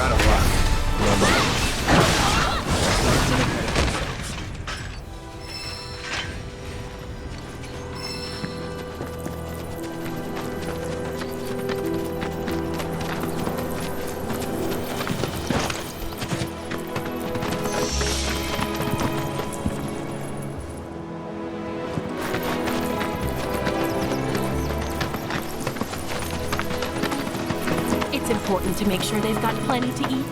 gotta rock. It's important to make sure they've got plenty to eat.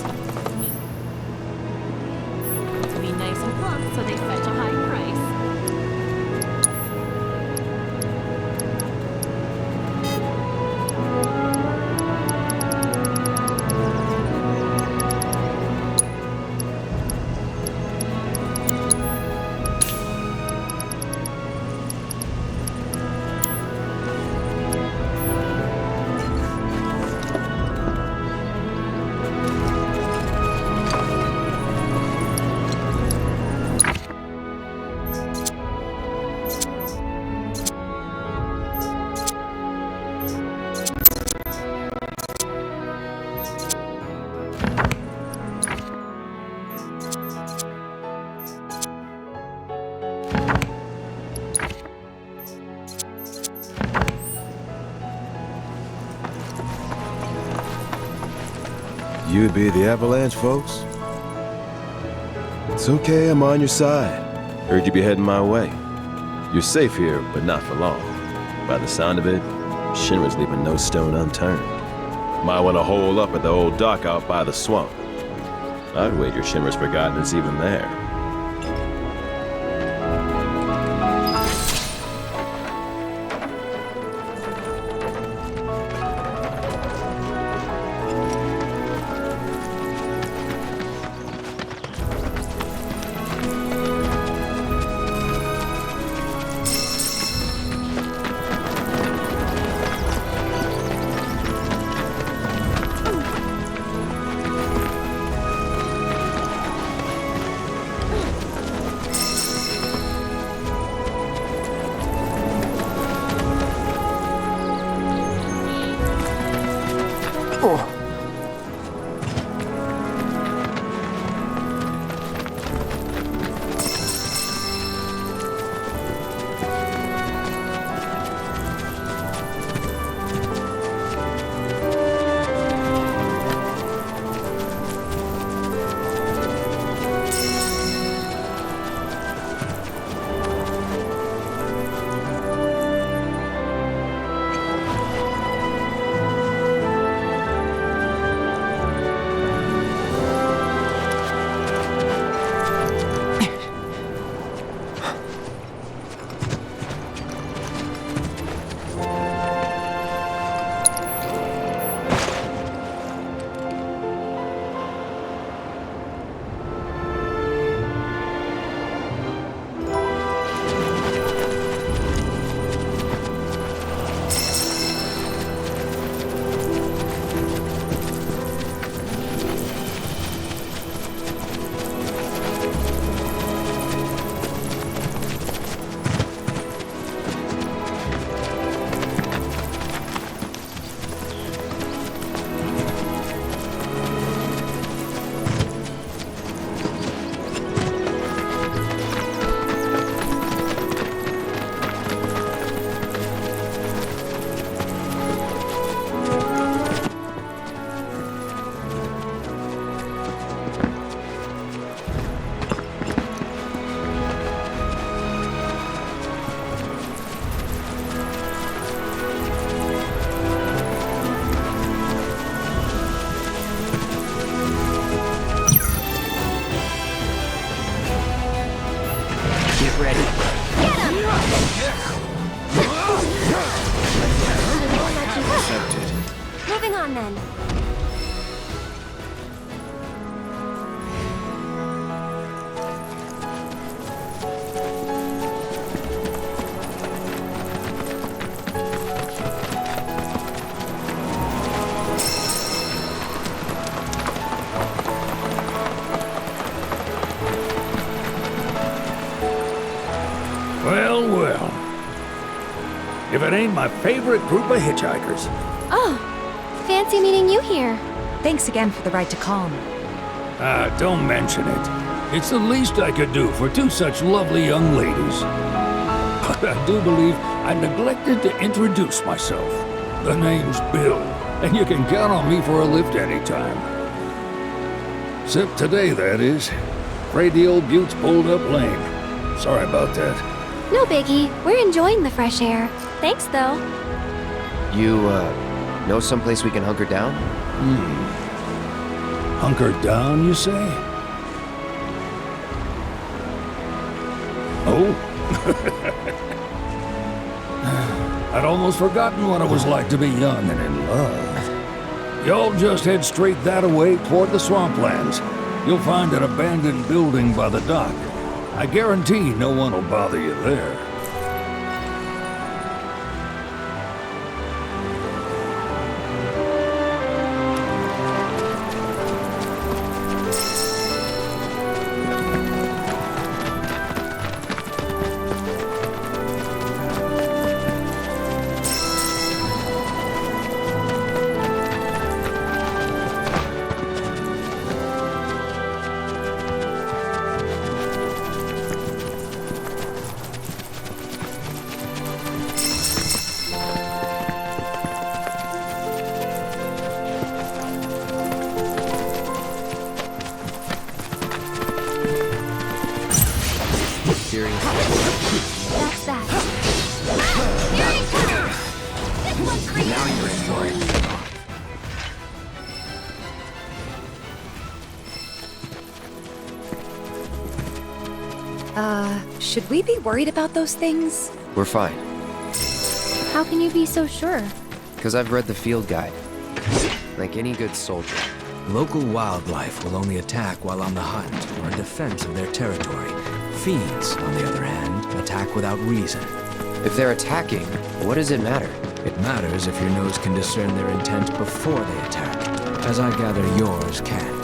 To be nice and plump so they fetch a high price. You be the Avalanche, folks? It's okay, I'm on your side. Heard you be heading my way. You're safe here, but not for long. By the sound of it, Shinra's leaving no stone unturned. Might want to hole up at the old dock out by the swamp. I'd wager Shinra's forgotten it's even there. Moving on then. Well, well. If it ain't my favorite group of hitchhikers. Oh, fancy meeting you here. Thanks again for the ride to Calm. Don't mention it. It's the least I could do for two such lovely young ladies. But I do believe I neglected to introduce myself. The name's Bill, and you can count on me for a lift anytime. Except today, that is. Afraid the old Butte's pulled up lame. Sorry about that. No biggie. We're enjoying the fresh air. Thanks, though. You, know someplace we can hunker down? Hunker down, you say? Oh? I'd almost forgotten what it was like to be young and in love. Y'all just head straight that way toward the swamplands. You'll find an abandoned building by the dock. I guarantee no one will bother you there. That's that. Now you're in for it. Should we be worried about those things? We're fine, How can you be so sure? because I've read the field guide. Like any good soldier. Local wildlife will only attack while on the hunt or in defense of their territory. Fiends, on the other hand, attack without reason. If they're attacking, what does it matter? It matters if your nose can discern their intent before they attack, as I gather yours can't.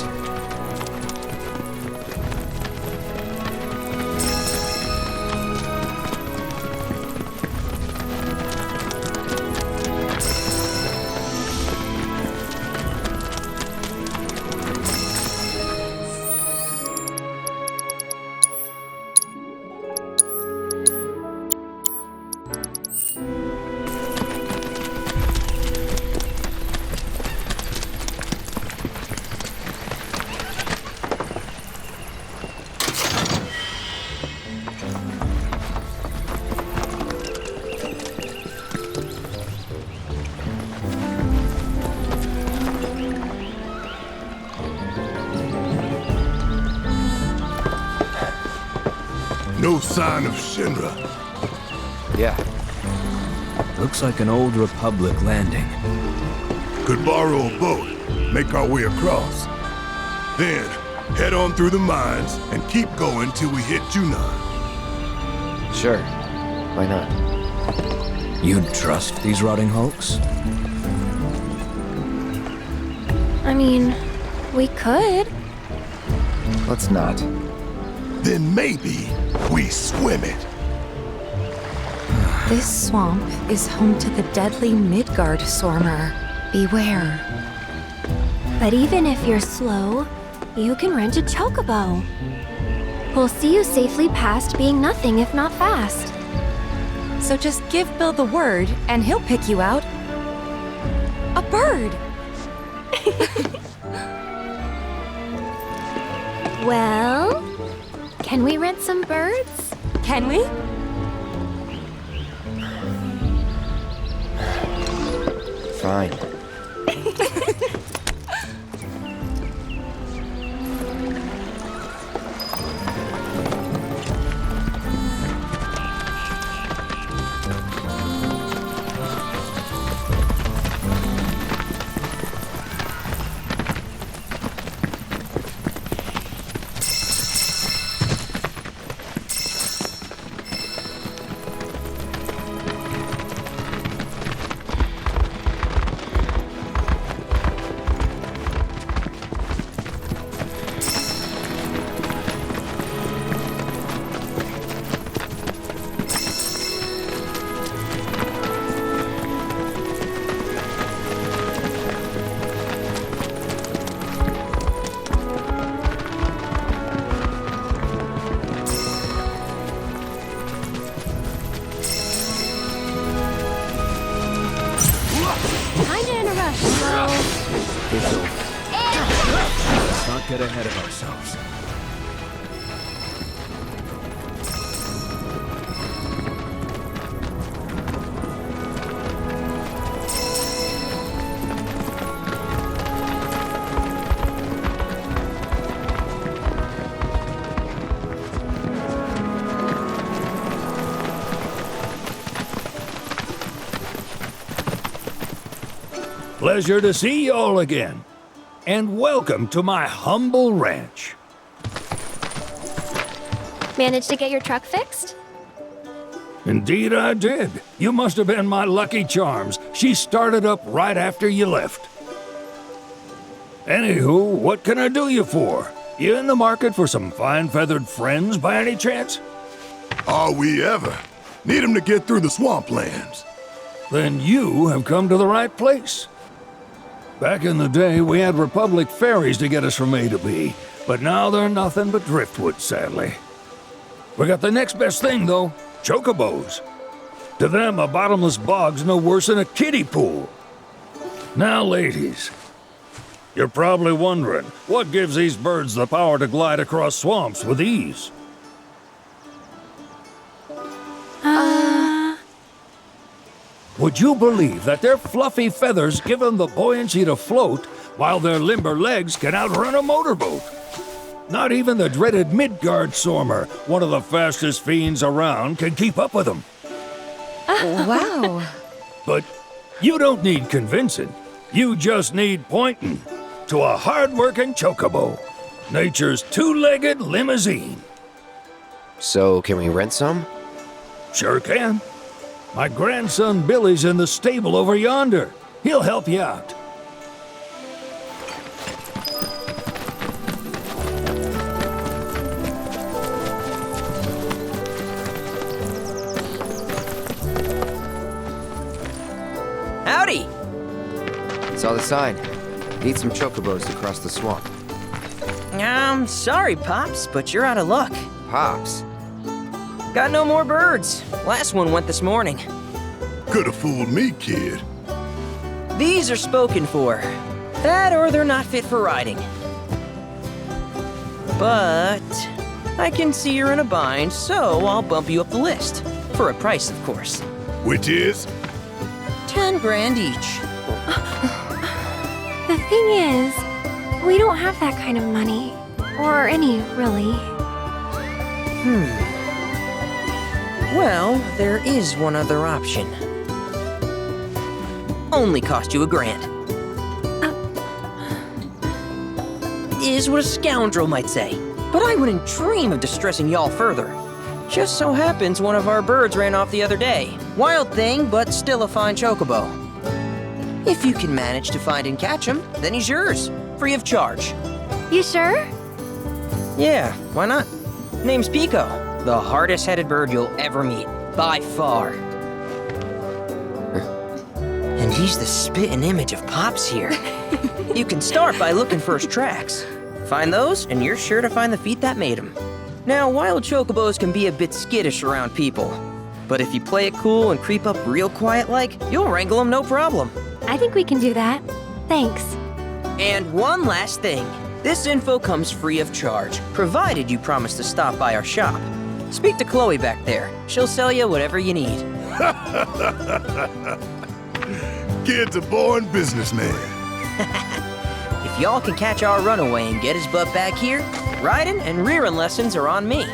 No sign of Shinra. Yeah, Looks like an old Republic landing. Could borrow a boat, make our way across. Then, head on through the mines and keep going till we hit Junon. sure. Why not? You'd trust these rotting hulks? I mean, we could. Let's not. Then maybe we swim it. This swamp is home to the deadly Midgard Sormer. Beware. But even if you're slow, you can rent a chocobo. We'll see you safely past being nothing if not fast. So just give Bill the word, and he'll pick you out. A bird! Well, can we rent some birds? Can we? Fine. get ahead of ourselves. Pleasure to see y'all again. And welcome to my humble ranch. Managed to get your truck fixed? Indeed I did. You must have been my lucky charms. She started up right after you left. Anywho, what can I do you for? You in the market for some fine-feathered friends by any chance? Are we ever? Need 'em to get through the swamplands. Then you have come to the right place. Back in the day, we had Republic ferries to get us from A to B, but now they're nothing but driftwood, sadly. We got the next best thing, though, chocobos. To them, a bottomless bog's no worse than a kiddie pool. Now, ladies, you're probably wondering, what gives these birds the power to glide across swamps with ease? Would you believe that their fluffy feathers give them the buoyancy to float, while their limber legs can outrun a motorboat? Not even the dreaded Midgard Sormer, one of the fastest fiends around, can keep up with them. Wow. But you don't need convincing. You just need pointing to a hard-working chocobo. Nature's two-legged limousine. So, can we rent some? Sure can. My grandson Billy's in the stable over yonder. He'll help you out. Howdy! Saw the sign. Need some chocobos to cross the swamp. Sorry, Pops, but you're out of luck. Pops. Got no more birds. Last one went this morning. Could've fooled me, kid. These are spoken for. That or they're not fit for riding. But I can see you're in a bind, so I'll bump you up the list. For a price, of course. Which is? 10 grand each. The thing is, we don't have that kind of money. Or any, really. Well, there is one other option. Only cost you $1,000. Is what a scoundrel might say. But I wouldn't dream of distressing y'all further. Just so happens one of our birds ran off the other day. Wild thing, but still a fine chocobo. If you can manage to find and catch him, then he's yours. Free of charge. You sure? Yeah, why not? Name's Pico. The hardest-headed bird you'll ever meet, by far. And he's the spitting image of Pops here. You can start by looking for his tracks. Find those, and you're sure to find the feet that made him. Now, wild chocobos can be a bit skittish around people. But if you play it cool and creep up real quiet-like, you'll wrangle them no problem. I think we can do that. Thanks. And one last thing. This info comes free of charge, provided you promise to stop by our shop. Speak to Chloe back there. She'll sell you whatever you need. Kid's a born businessman. If y'all can catch our runaway and get his butt back here, riding and rearing lessons are on me.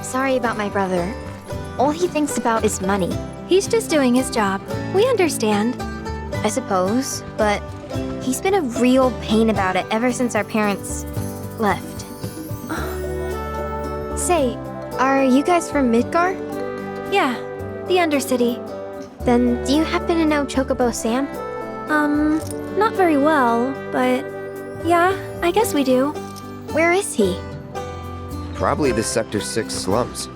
Sorry about my brother. All he thinks about is money. He's just doing his job. We understand. I suppose, but he's been a real pain about it ever since our parents left. Say, are you guys from Midgar? Yeah, the Undercity. Then do you happen to know Chocobo Sam? Not very well, but yeah, I guess we do. Where is he? Probably the Sector 6 slums.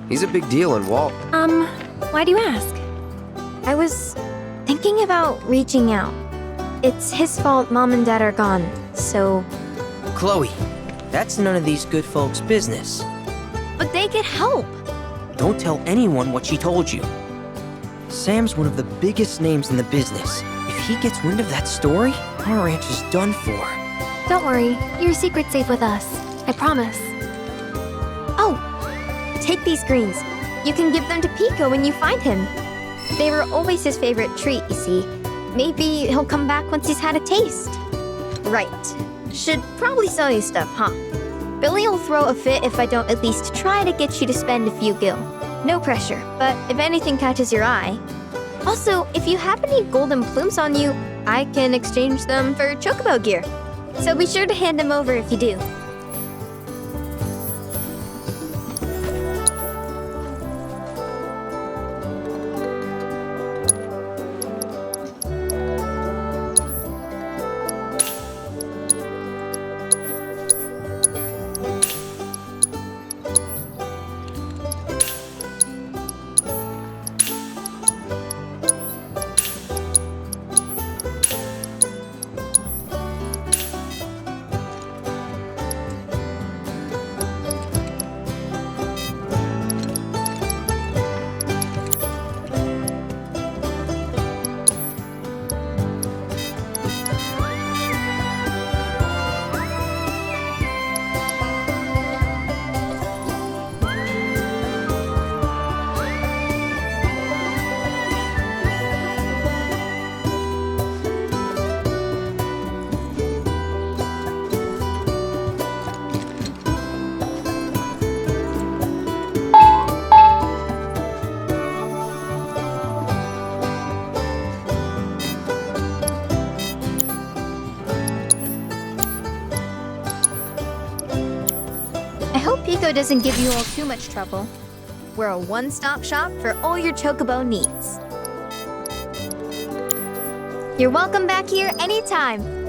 He's a big deal in Walt. Why do you ask? I was thinking about reaching out. It's his fault Mom and Dad are gone, so... Chloe, that's none of these good folks' business. But they get help! Don't tell anyone what she told you. Sam's one of the biggest names in the business. If he gets wind of that story, our ranch is done for. Don't worry, your secret's safe with us. I promise. Oh! Take these greens. You can give them to Pico when you find him. They were always his favorite treat, you see. Maybe he'll come back once he's had a taste. Right. Should probably sell you stuff, huh? Billy will throw a fit if I don't at least try to get you to spend a few gil. No pressure, but if anything catches your eye. Also, if you have any golden plumes on you, I can exchange them for chocobo gear. So be sure to hand them over if you do. Pico doesn't give you all too much trouble. We're a one-stop shop for all your chocobo needs. You're welcome back here anytime.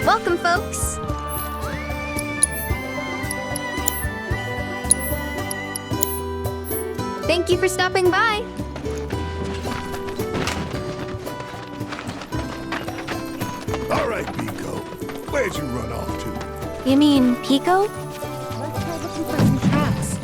Welcome, folks! Thank you for stopping by! All right, Pico. Where'd you run off to? You mean Pico? Let's go looking for some traps.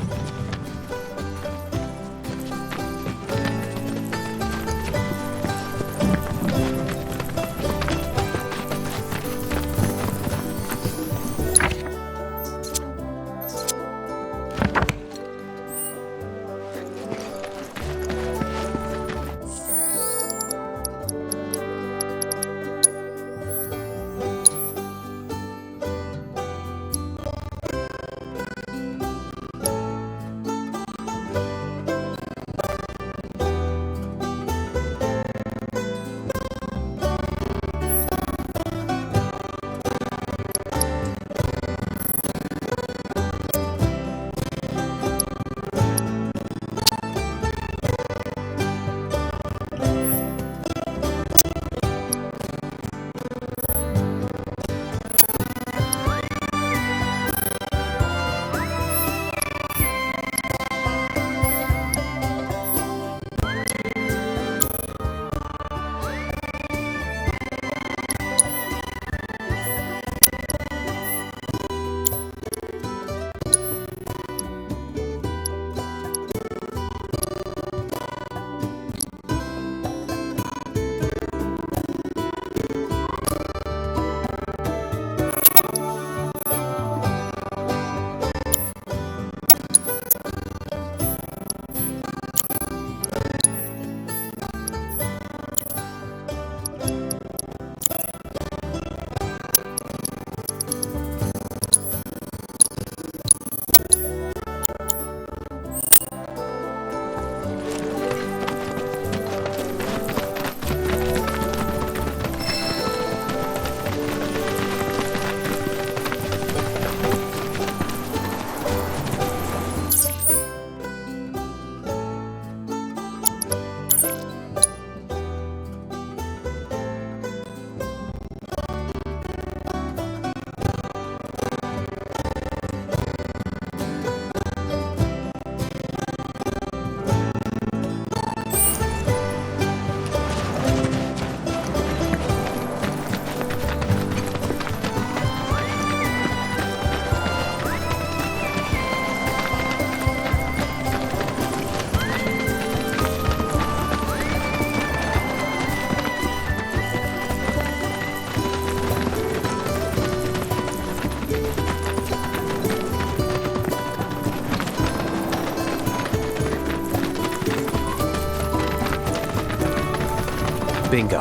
Bingo.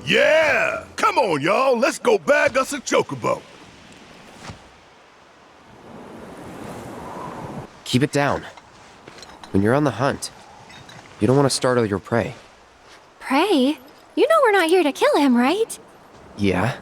Yeah! Come on, y'all. Let's go bag us a chocobo. Keep it down. When you're on the hunt, you don't want to startle your prey. Prey? You know we're not here to kill him, right? Yeah?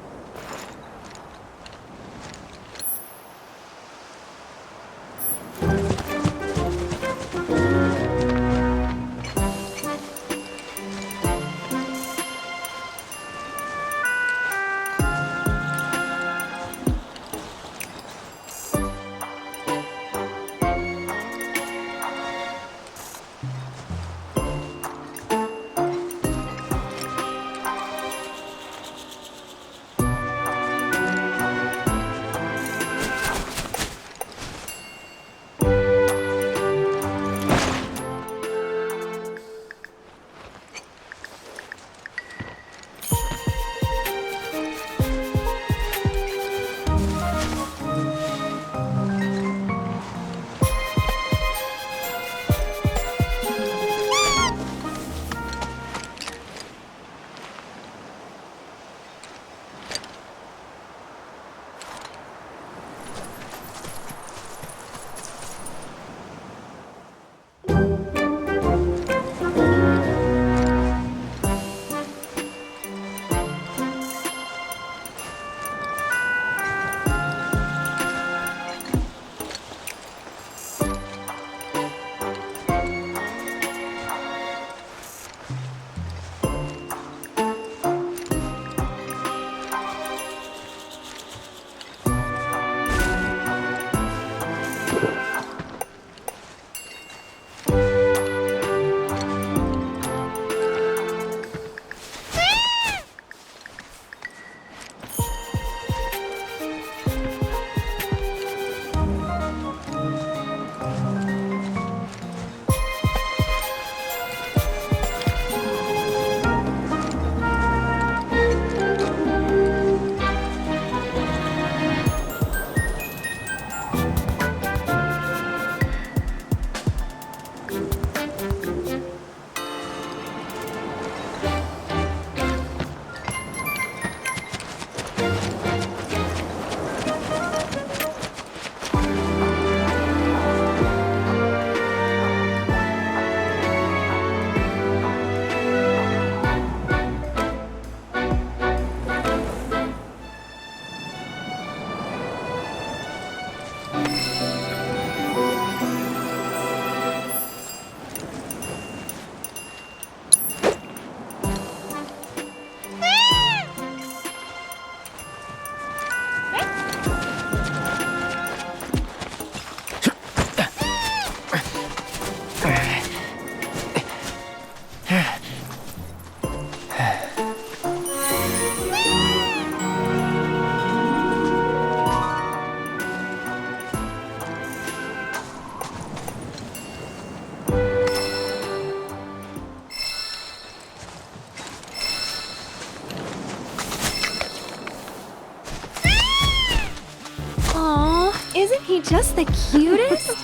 Isn't he just the cutest?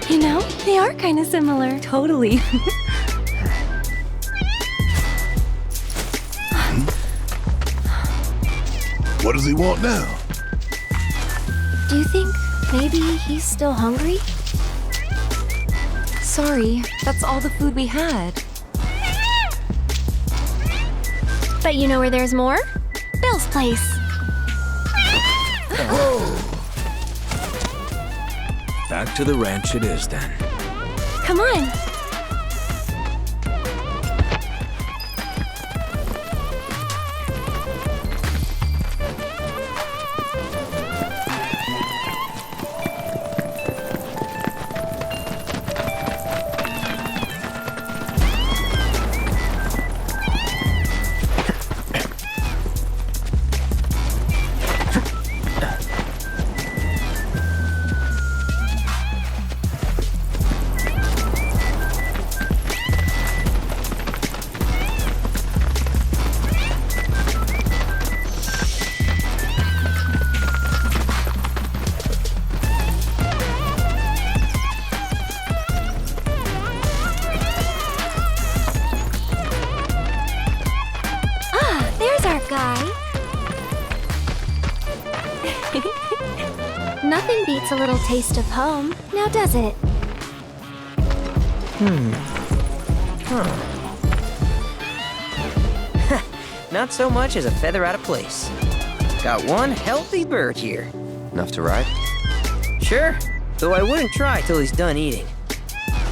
You know, they are kind of similar. Totally. What does he want now? Do you think maybe he's still hungry? Sorry, that's all the food we had. But you know where there's more? Bill's place. Back to the ranch it is then. Come on. guy. Nothing beats a little taste of home, now does it? Not so much as a feather out of place. Got one healthy bird here. Enough to ride? Sure, though I wouldn't try till he's done eating.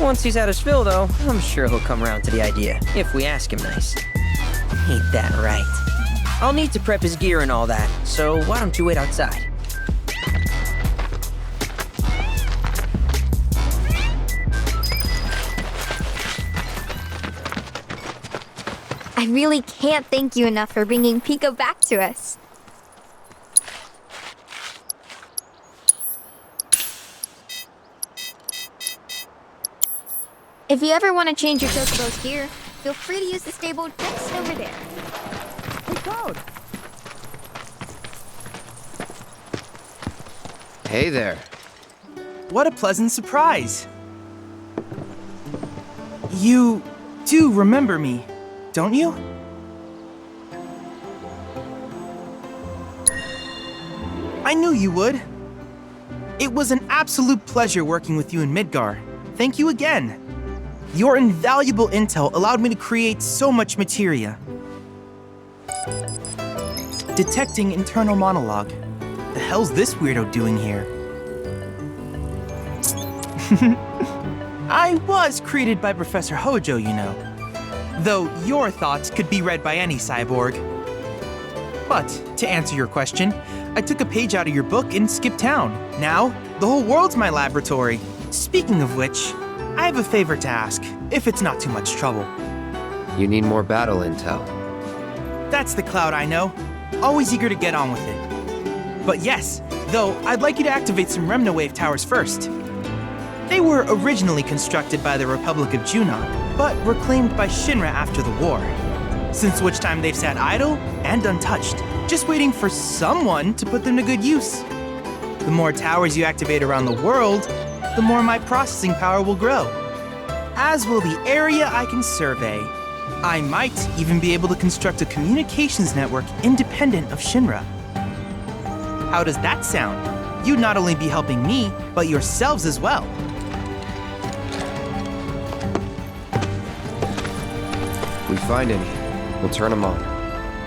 Once he's had his fill, though, I'm sure he'll come around to the idea, if we ask him nice. Ain't that right? I'll need to prep his gear and all that, so why don't you wait outside? I really can't thank you enough for bringing Pico back to us. If you ever want to change your Chocobo's gear, feel free to use the stable just over there. Hey there. What a pleasant surprise. You do remember me, don't you? I knew you would. It was an absolute pleasure working with you in Midgar. Thank you again. Your invaluable intel allowed me to create so much materia. Detecting internal monologue. The hell's this weirdo doing here? I was created by Professor Hojo, you know. Though your thoughts could be read by any cyborg. But, to answer your question, I took a page out of your book and skipped town. Now, the whole world's my laboratory. Speaking of which, I have a favor to ask, if it's not too much trouble. You need more battle intel. That's the Cloud I know. Always eager to get on with it. But yes, though, I'd like you to activate some Remnawave towers first. They were originally constructed by the Republic of Junon, but reclaimed by Shinra after the war. Since which time they've sat idle and untouched, just waiting for someone to put them to good use. The more towers you activate around the world, the more my processing power will grow. As will the area I can survey. I might even be able to construct a communications network independent of Shinra. How does that sound? You'd not only be helping me, but yourselves as well. If we find any, we'll turn them on.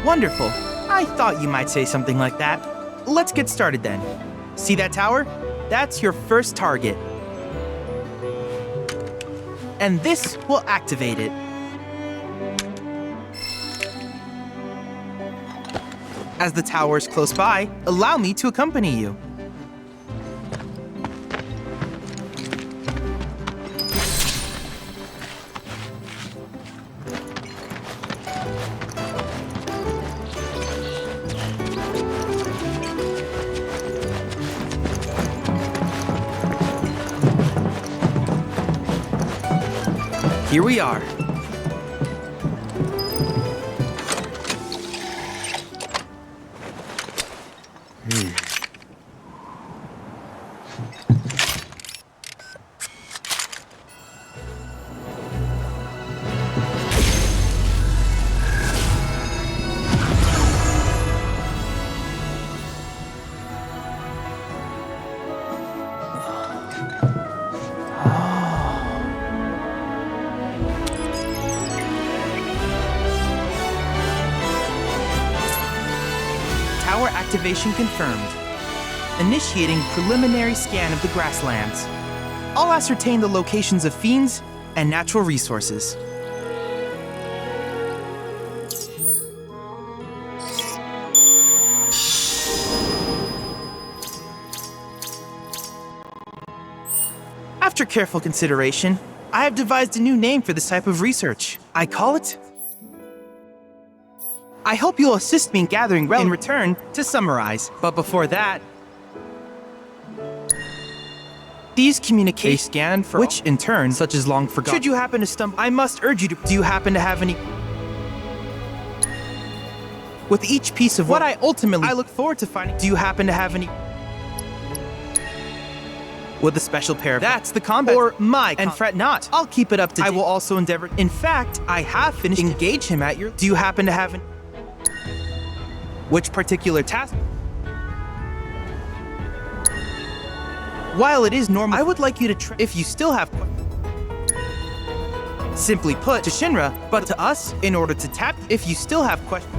Wonderful. I thought you might say something like that. Let's get started then. See that tower? That's your first target. And this will activate it. As the tower is close by, allow me to accompany you. Here we are. Tower activation confirmed. Initiating preliminary scan of the grasslands. I'll ascertain the locations of fiends and natural resources. After careful consideration, I have devised a new name for this type of research. I call it... I hope you'll assist me in gathering in return to summarize. But before that, these communicate a scan for which in turn, such as long forgotten. Should you happen to stumble, I must urge you to. Do you happen to have any? With each piece of what I ultimately, I look forward to finding. Do you happen to have any? With a special pair of that's the combat or my and fret not. I'll keep it up to date. I will also endeavor. In fact, I have finished. Engage him at your. Do you happen to have any? Which particular task? While it is normal, I would like you to try if you still have simply put to Shinra, but to us, in order to tap if you still have questions.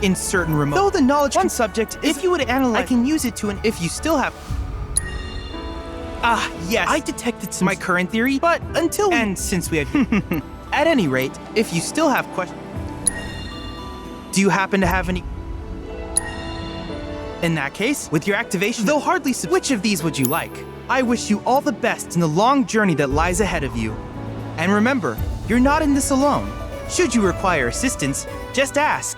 In certain remote, though the knowledge one subject, if you would analyze, I can use it to an if you still have. Yes, I detected some my current theory, but until and since we had, at any rate, if you still have questions, do you happen to have any? In that case, with your activation, though hardly which of these would you like? I wish you all the best in the long journey that lies ahead of you. And remember, you're not in this alone. Should you require assistance, just ask.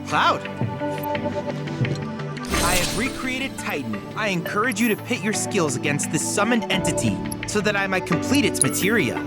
Cloud! I have recreated Titan. I encourage you to pit your skills against this summoned entity so that I might complete its materia.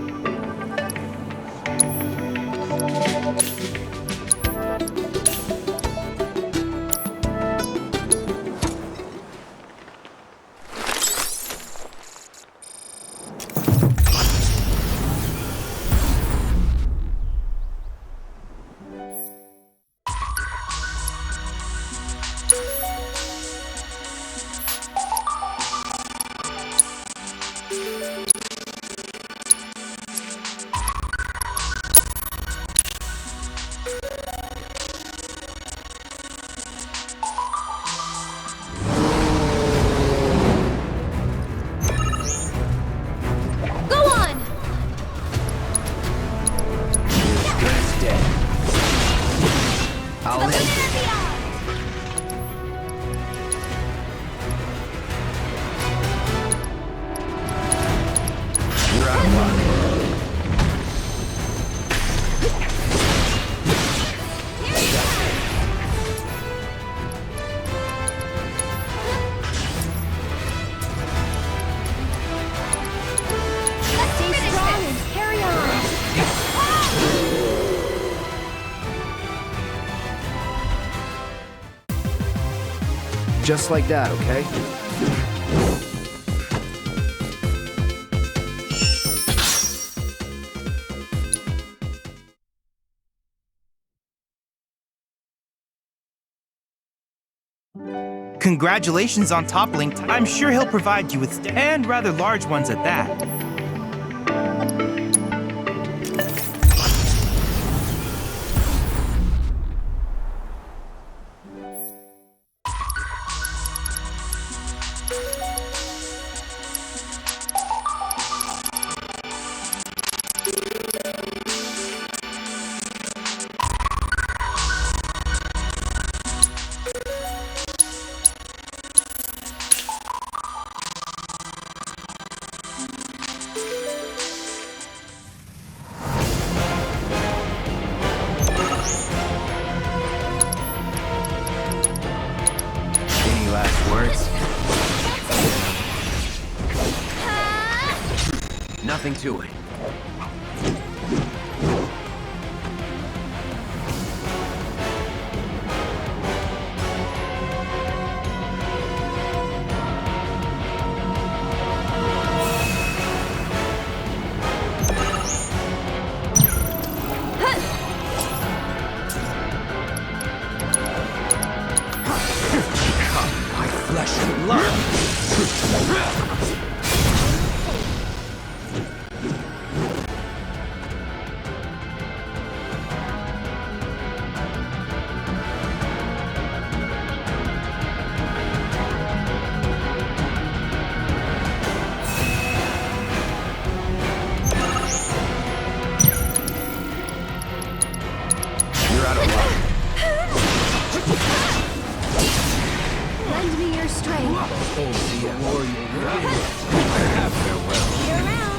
Just like that, okay? Congratulations on toppling. I'm sure he'll provide you with and rather large ones at that. Nothing to it. My flesh and blood. Lend me your strength. See ya. Have farewell. See you around.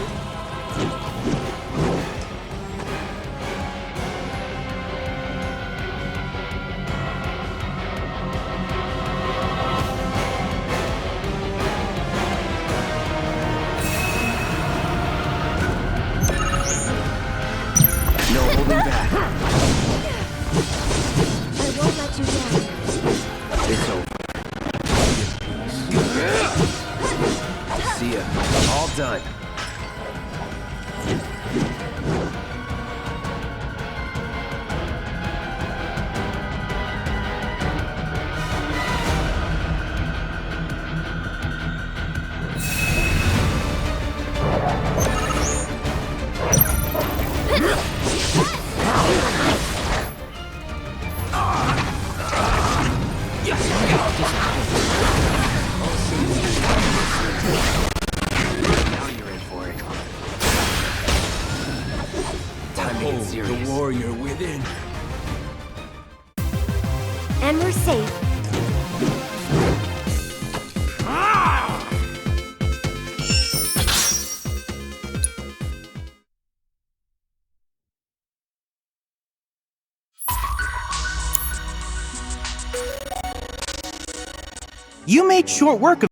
No holding back. I won't let you down. It's over. See ya. All done. Now you're in for it. Time to get serious. The warrior within. And we're safe. You made short work of